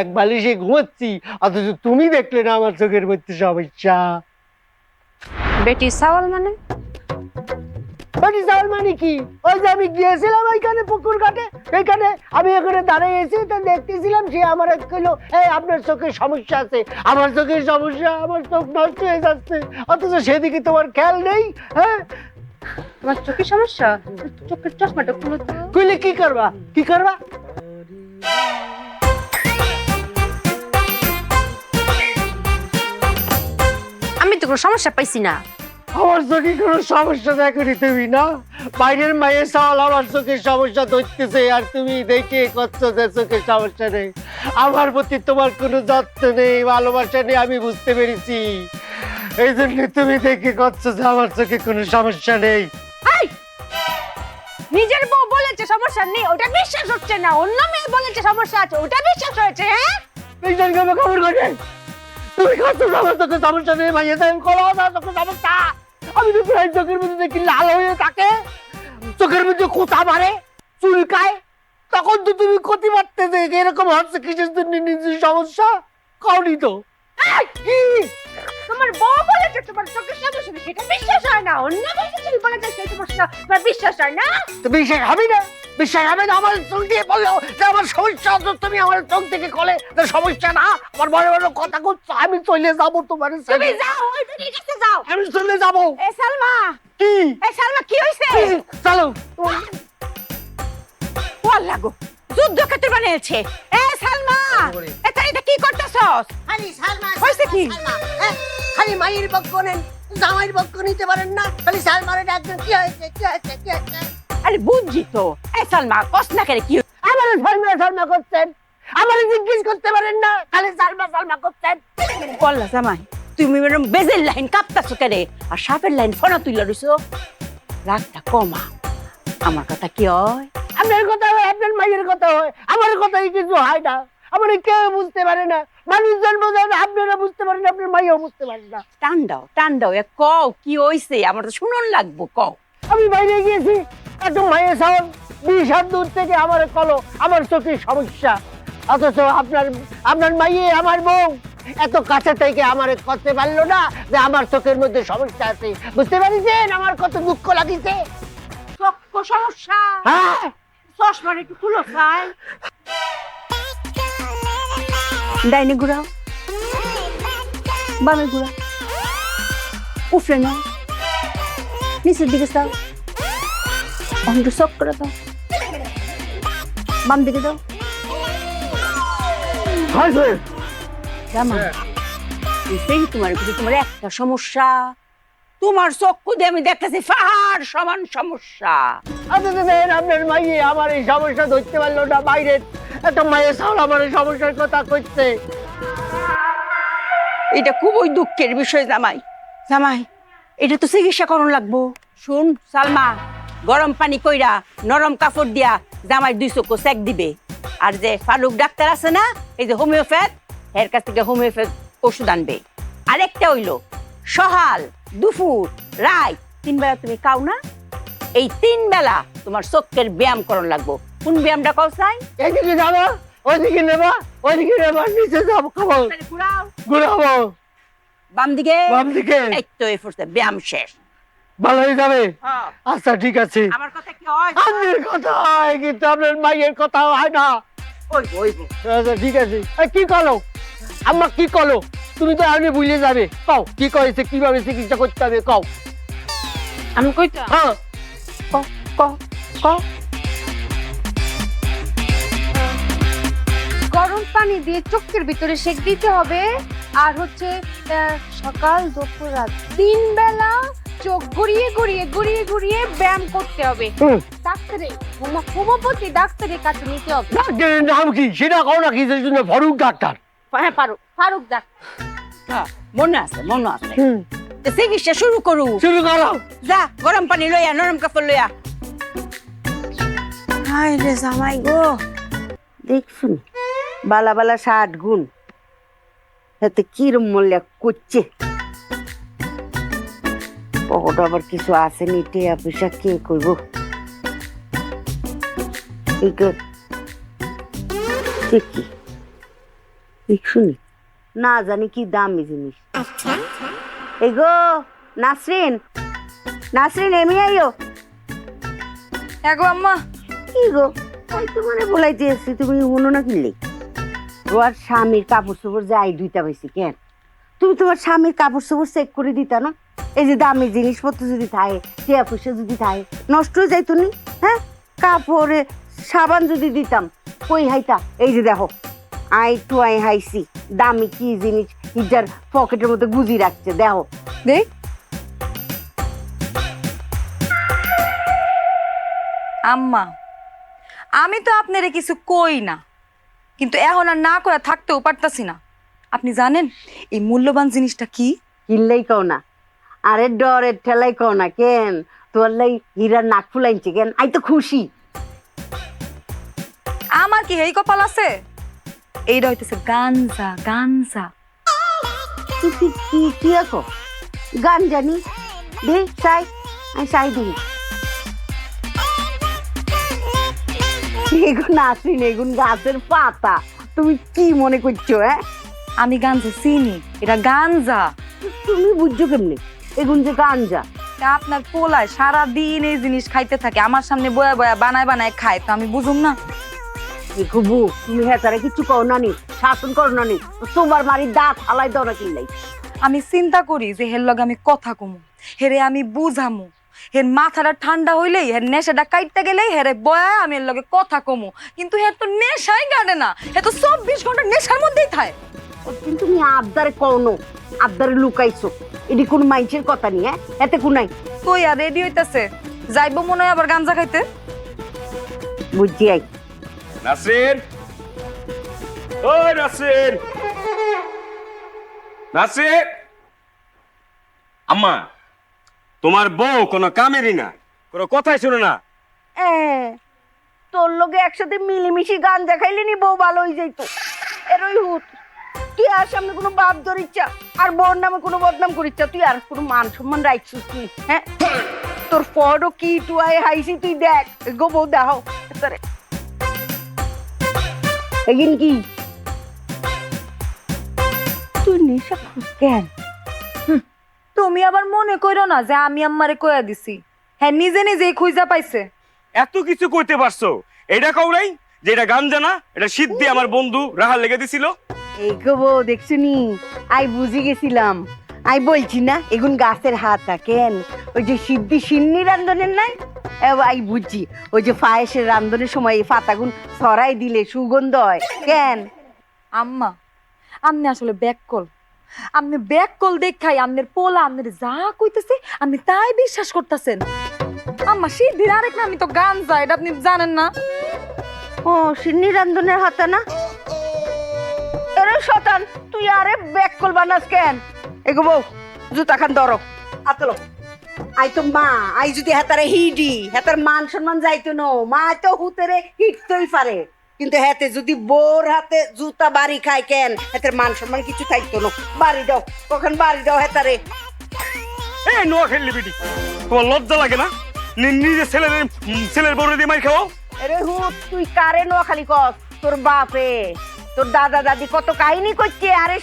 এক বালিশে ঘুমাচ্ছি, অথচ তুমি দেখলে না আমার চোখের মধ্যে সমস্যা। বেটি সাওয়াল মানে? বেটি সাওয়াল মানে কি? ওই যে আমি গিয়েছিলাম ওইখানে পুকুর ঘাটে, সেইখানে আমি এখানে দাঁড়িয়েছি, তো দেখতেছিলাম সে আমার কইলো, এই আপনার চোখের সমস্যা আছে। আমার চোখের সমস্যা, আমার চোখ নষ্ট হয়ে যাচ্ছে, অথচ সেদিকে তোমার খেয়াল নেই। হ্যাঁ, তোমার চোখের সমস্যা? চোখের চশমাটা খুলো তো। কইলে কি করবা? কি করবা? আমি তো কোনো সমস্যা পাইছি না। আমার চোখে কোনো সমস্যা দেখনি তুমি না? বাইরের মায়ের সাওয়াল আমার চোখের সমস্যা ধরতেছে, আর তুমি দেখে করছো যে চোখের সমস্যা নেই। আমার প্রতি তোমার কোনো যত্ন নেই, ভালোবাসা নেই, আমি বুঝতে পেরেছি। এই জন্য তুমি দেখে করছো যে আমার চোখে কোনো সমস্যা নেই। এই, নিজের বউ বলেছে সমস্যা নেই, ওটা বিশ্বাস হচ্ছে না। অন্য মেয়ে বলেছে সমস্যা আছে, ওটা বিশ্বাস হয়েছে। হ্যাঁ, বিশ্বাস করবে খবর করে? তুমি করছো আমার চোখে সমস্যা নেই, মাইয়ে দেন করো না চোখে সমস্যা। আমি তো প্রায় চোখের মধ্যে দেখি লাল হয়ে থাকে, চোখের মধ্যে কোথা মারে, চুলকায়, তখন তো তুমি ক্ষতি মারতে যে এরকম হচ্ছে কিসের জন্য নিজের সমস্যা কওনি তো। কি তোমার বউ বলেছে তোমার চোখের সমস্যা নেই, সেটা বিশ্বাস হয় না। অন্য মেয়ে বলেছে সেই সমস্যা, তোমার বিশ্বাস হয় না। তো বিশ্বাস হবে না? বিশ্বাস হবে না? আমার চোখ দিয়ে বললো যে আমার সমস্যা, তো তুমি আমার চোখ থেকে কলে সমস্যা না, আমার বড় বড় কথা করছো। আমি চলে যাবো তোমার তুমি যাও, ওই বেটির কাছে যাও। আমি চলে যাবো। এ সালমা, কি এ সালমা কি হইছে? চলো। ওয়াল্লাহ গো, যুদ্ধক্ষেত্র বানিয়েছে। এ সালমা, এটা কি করতেছস? খালি সালমা হইছে কি? খালি মায়ের পক্ষ নেন, জামাইয়ের পক্ষ নিতে পারেন না, খালি সালমারে ডাকছেন। কি হয়েছে কি হয়েছে কি হয়েছে? আরে বুঝছি তো। এ সালমা, কস না করে কি? আমার সালমা সালমা করছেন, আমার জিজ্ঞেস করতে পারেন না, খালি সালমা সালমা করছেন। বললা জামাই, তুমি এরকম বেজের লাইন কাঁপতাছো কেন, আর সাপের লাইন ফোনা তুইলা রইছো? রাগটা কমা। আমার কথা কি হয়? আপনার কথা হয়, আপনার মায়ের কথা হয়, আমার কথাই কিছু হয় না। আমার কেউ বুঝতে পারে না, মানুষজন বোঝে না, আপনারা বুঝতে পারেন না, আপনার মাইও বুঝতে পারেন না। টান দাও, কও কি হইছে? আমার তো শুনুন লাগবো, কও। আমি বাইরে গিয়েছি, এত মায়ের সাউন্ড 20 হাত দূর থেকে আমার কলো আমার চোখের সমস্যা, অথচ আপনার মাইয়ে আমার বউ এত কাছে থেকে আমার করতে পারলো না যে আমার চোখের মধ্যে সমস্যা আছে। বুঝতে পারছেন আমার কত দুঃখ লাগিছে? চক্ষু সমস্যা? হ্যাঁ, চশমার একটু খুলো চাই। ডাইনে ঘুরাও, বামে ঘুরাও, উফরে নাও, নিচের দিকে যাও, অন্ধ চক করে দাও, বাম দিকে দাও। জামা, তোমার একটা সমস্যা, তোমার চক্ষু দিয়ে আমি দেখতেছি পাহাড় সমান সমস্যা। আপনার মাইয়ে আমার এই সমস্যা ধরতে পারলো না, বাইরের এত মায়ের সাউন্ড আমার এই সমস্যার কথা কইছে। এটা খুবই দুঃখের বিষয় জামাই। জামাই, এটা তো চিকিৎসা করণ লাগবো। শুন সালমা, গরম পানি কইরা নরম কাপড় দিয়া জামাই 2 চক্ষু সেক দিবে। আর যে ফারুক ডাক্তার আছে না, এই যে হোমিওপ্যাথ, এর কাছ থেকে হোমিওপ্যাথ ওষুধ আনবে। আরেকটা হইলো সকাল, দুপুর, রাত 3 বেলা তুমি খাও না, এই 3 বেলা তোমার চোখের ব্যায়াম করণ লাগবো। কোন ব্যায়ামটা কও চাই? এদিকে যাবো, ওইদিকে নেবা, ওইদিকে নেবা, নিচে যাবো, খাবো, ঘুরাও, ঘুরাবো, বাম দিকে, বাম দিকে। এই তো এই ফুরছে ব্যায়াম শেষ। ভালো হয়ে যাবে। হ্যাঁ। আচ্ছা ঠিক আছে। আমার কথা কি হয়? আপনার কথা হয়, কিন্তু আপনার মাইয়ের কথা হয় না। ওই আচ্ছা ঠিক আছে। কি করো আম্মা, কি করো? তুমি তো আপনি ভুলে যাবে। কও কি করেছে, কিভাবে চিকিৎসা করতে হবে কও। আমি কইতা, হ্যাঁ, ক গরম পানি দিয়ে চোখের ভিতরে সেক দিতে হবে। আর হচ্ছে সকাল, দুপুর, রাত 3 বেলা চোখ ঘুরিয়ে ঘুরিয়ে ঘুরিয়ে ঘুরিয়ে ব্যায়াম করতে হবে। ডাক্তারে হোমিওপ্যাথি ডাক্তারের কাছে নিতে হবে। ডাক্তারের নাম কি সেটা কও না, কিসের জন্য? ফারুক ডাক্তার। হ্যাঁ, ফারুক ডাক্তার। হ্যাঁ, মনে আছে। তো চিকিৎসা শুরু করু। শুরু করো। যা, গরম পানি লইয়া, নরম কাপড় লইয়া। হায় রে জামাই গো, দেখছুন বালা বালা 60 গুণ, এতে কিরম মূল্য করছে। পকেট আবার কিছু আসেনি, টিয়া পয়সা কে করবো? ঠিকই শুনি না জানি কি দামি জিনিস। এই গো নাসরিন, নাসরিন এমি আইও। এগো আম্মা, কি গো তাই তো মানে বলাইতে এসছি, তুমি শুনো না কিনলে? তোমার স্বামীর কাপড় চোপড় যাই দুইটা পাইছি কেন? তুমি তোমার স্বামীর কাপড় চোপড় চেক করে দিতা না? এই যে দামি জিনিসপত্র যদি থাকে, টিয়া পয়সা যদি থাকে, নষ্ট হয়ে যাইতো নি? হ্যাঁ, কাপড়ে সাবান যদি দিতাম কই হাইতা? এই যে দেখো আই হাইছি দামি কি জিনিস হিজার পকেটের মধ্যে গুজি রাখছে, দেখো। দেখ আম্মা, আমি তো আপনারে কিছু কই না, কিন্তু এখন আর না করে থাকতেও পারতাছি না। আপনি জানেন এই মূল্যবান জিনিসটা কি? কিনলেই কও না, আরে ডরের ঠেলাই কও না কেন? তোর লাই হীরার নাক ফুলাইছে কেন? আই তো খুশি। আমার কি এই কপাল আছে? এইটা হইতেছে গাঞ্জা। গাঞ্জা তুই কি কি আছো গান জানি? দে চাই, আমি চাই দিই। এগুন আসিন, এগুন গাছের পাতা। তুমি কি মনে করছো? হ্যাঁ, আমি গাঞ্জা চিনি, এটা গাঞ্জা। তুমি বুঝছো কেমনে এগুন যে গাঞ্জা? তা আপনার পোলায় সারাদিন এই জিনিস খাইতে থাকে, আমার সামনে বয়া বয়া বানায় বানায় খায়, তো আমি বুঝুম না? দেখবো তুমি হেতারে কিছু কও না নি, শাসন করো না নি, তোমার বাড়ির দাঁত হালাই দাও না কিনলাই। আমি চিন্তা করি যে হের লগে আমি কথা কমু, হেরে আমি বুঝামু, হের মাথাটা ঠান্ডা হইলেই, হের নেশাটা কাটতে গেলেই হেরে বয়া আমি এর লগে কথা কমু, কিন্তু হের তো নেশাই কাটে না, হে তো 24 ঘন্টা নেশার মধ্যেই থাকে। কিন্তু তুমি আবদারে কওনো, আবদারে লুকাইছো, এটি কোন মাইন্সের কথা নি? হ্যাঁ, এতে কোনাই কই আর রেডি হইতাছে, যাইবো মনে হয় আবার গাঞ্জা খাইতে। বুঝছি। আই নাসরিন, ওই নাসরিন, নাসরিন। আম্মা, তোমার বউ কোনো কামেরই না, কোনো কথাই শুনে না। তোর লগে একসাথে মিলিমিশি গাঞ্জা খাইলে নি বউ ভালো হয়ে যাইতো। এরই হুত, তুই আর সামনে কোনো বাপ ধরিচ্ছা আর বউর নামে কোনো বদনাম করিচ্ছা, তুই আর কোনো মান সম্মান রাখছিস তুই? হ্যাঁ, তোর ফটো কি টুয়াই হাইছি তুই দেখ গো বউ, দেখাও তারে এগিন কি তুই নেশা খুঁজ কেন? তুমি আবার মনে কইরো না যে আমি আম্মারে কইয়া দিছি, হ্যাঁ নিজে নিজেই খুঁজা পাইছে। এত কিছু কইতে পারছো, এটা কও নাই যে এটা গাঞ্জা না, এটা সিদ্ধি আমার বন্ধু রাহা লেগে দিছিল। এই গো বউ দেখছুনি, আই বুঝি গেছিলাম, আই বলছি না এগুন গাছের হাতা কেন? ওই যে সিদ্ধি সিন্নি রান্ধনের নাই, আই বুঝছি ওই যে পায়েসের রান্ধনের সময় এই পাতাগুন ছড়াই দিলে সুগন্ধ হয় কেন? আম্মা, আপনি আসলে ব্যাককল, আপনি ব্যাককল দেখাই আপনার পোলা আপনার যা কইতেছে আপনি তাই বিশ্বাস করতেছেন। আম্মা সিদ্ধির আরেক নামই তো গাঞ্জা, এটা আপনি জানেন না? ও সিন্নি রান্ধনের হাতা না? এরে শতান, তুই আরে ব্যাককল বানাস কেন? এগো বউ জুতা খান ধরো, আতলো। আই তো মা, আই যদি হেতারে হিডি হেতার মান সম্মান যাইতো না, মা তো হুতেরে হিটতেই পারে, কিন্তু হেতে যদি বোর হাতে জুতা বাড়ি খায় কেন? হেতের মান সম্মান কিছু থাকতো না। বাড়ি দাও, কখন বাড়ি দাও হেতারে। এই নোয়া খেললি বেটি, তোমার লজ্জা লাগে না? নিজে ছেলের বউরে দিয়ে মার খাও। আরে হুত, তুই কারে নোয়াখালী কস? তোর বাপে তোর দাদা দাদি কত কাহিনী করছে। আরে